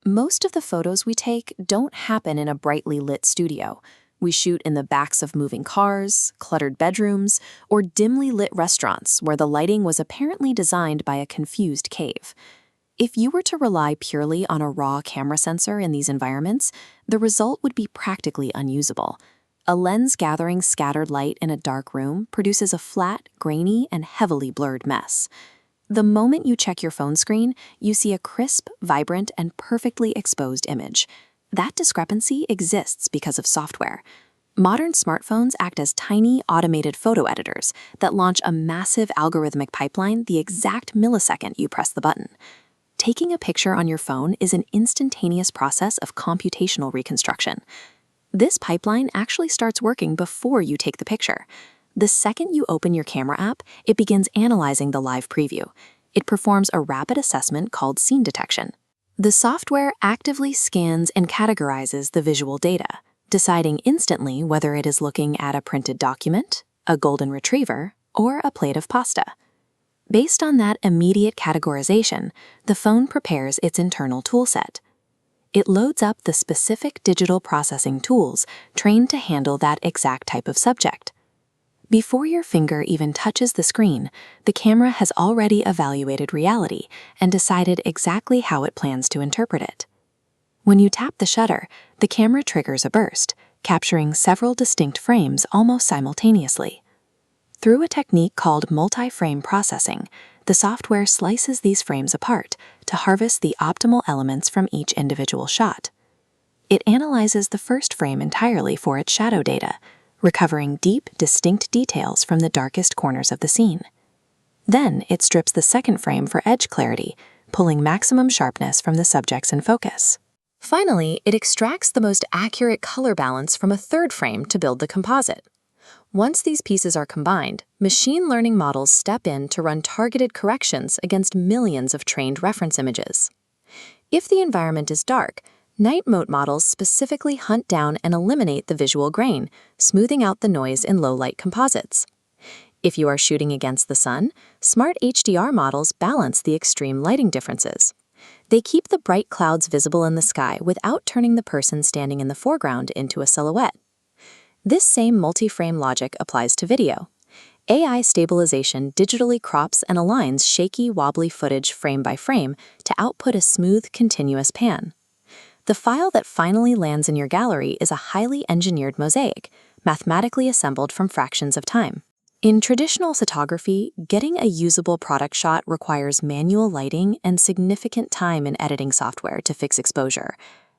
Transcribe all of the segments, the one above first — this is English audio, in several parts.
Most of the photos we take don't happen in a brightly lit studio. We shoot in the backs of moving cars, cluttered bedrooms, or dimly lit restaurants where the lighting was apparently designed by a confused cave. If you were to rely purely on a raw camera sensor in these environments, the result would be practically unusable. A lens gathering scattered light in a dark room produces a flat, grainy, and heavily blurred mess. The moment you check your phone screen, you see a crisp, vibrant, and perfectly exposed image. That discrepancy exists because of software. Modern smartphones act as tiny, automated photo editors that launch a massive algorithmic pipeline the exact millisecond you press the button. Taking a picture on your phone is an instantaneous process of computational reconstruction. This pipeline actually starts working before you take the picture. The second you open your camera app, it begins analyzing the live preview. It performs a rapid assessment called scene detection. The software actively scans and categorizes the visual data, deciding instantly whether it is looking at a printed document, a golden retriever, or a plate of pasta. Based on that immediate categorization, the phone prepares its internal toolset. It loads up the specific digital processing tools trained to handle that exact type of subject. Before your finger even touches the screen, the camera has already evaluated reality and decided exactly how it plans to interpret it. When you tap the shutter, the camera triggers a burst, capturing several distinct frames almost simultaneously. Through a technique called multi-frame processing, the software slices these frames apart to harvest the optimal elements from each individual shot. It analyzes the first frame entirely for its shadow data, recovering deep, distinct details from the darkest corners of the scene. Then it strips the second frame for edge clarity, pulling maximum sharpness from the subjects in focus. Finally, it extracts the most accurate color balance from a third frame to build the composite. Once these pieces are combined, machine learning models step in to run targeted corrections against millions of trained reference images. If the environment is dark, night mode models specifically hunt down and eliminate the visual grain, smoothing out the noise in low-light composites. If you are shooting against the sun, smart HDR models balance the extreme lighting differences. They keep the bright clouds visible in the sky without turning the person standing in the foreground into a silhouette. This same multi-frame logic applies to video. AI stabilization digitally crops and aligns shaky, wobbly footage frame by frame to output a smooth, continuous pan. The file that finally lands in your gallery is a highly engineered mosaic, mathematically assembled from fractions of time. In traditional photography, getting a usable product shot requires manual lighting and significant time in editing software to fix exposure.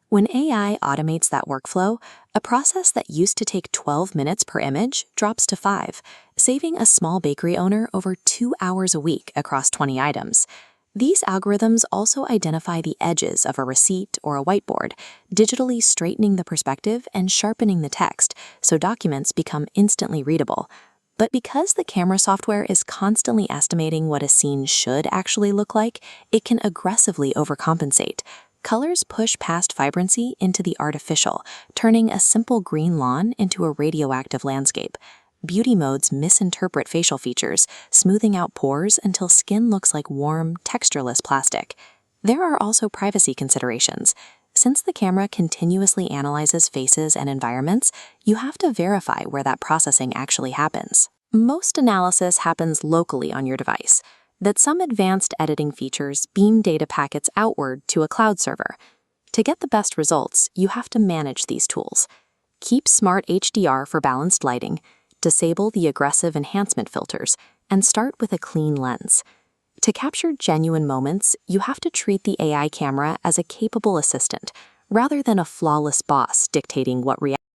When AI automates that workflow, a process that used to take 12 minutes per image drops to 5, saving a small bakery owner over 2 hours a week across 20 items. These algorithms also identify the edges of a receipt or a whiteboard, digitally straightening the perspective and sharpening the text so documents become instantly readable. But because the camera software is constantly estimating what a scene should actually look like, it can aggressively overcompensate. Colors push past vibrancy into the artificial, turning a simple green lawn into a radioactive landscape. Beauty modes misinterpret facial features, smoothing out pores until skin looks like warm, textureless plastic. There are also privacy considerations. Since the camera continuously analyzes faces and environments, you have to verify where that processing actually happens. Most analysis happens locally on your device, that some advanced editing features beam data packets outward to a cloud server. To get the best results, you have to manage these tools. Keep Smart HDR for balanced lighting, disable the aggressive enhancement filters, and start with a clean lens. To capture genuine moments, you have to treat the AI camera as a capable assistant, rather than a flawless boss dictating what reality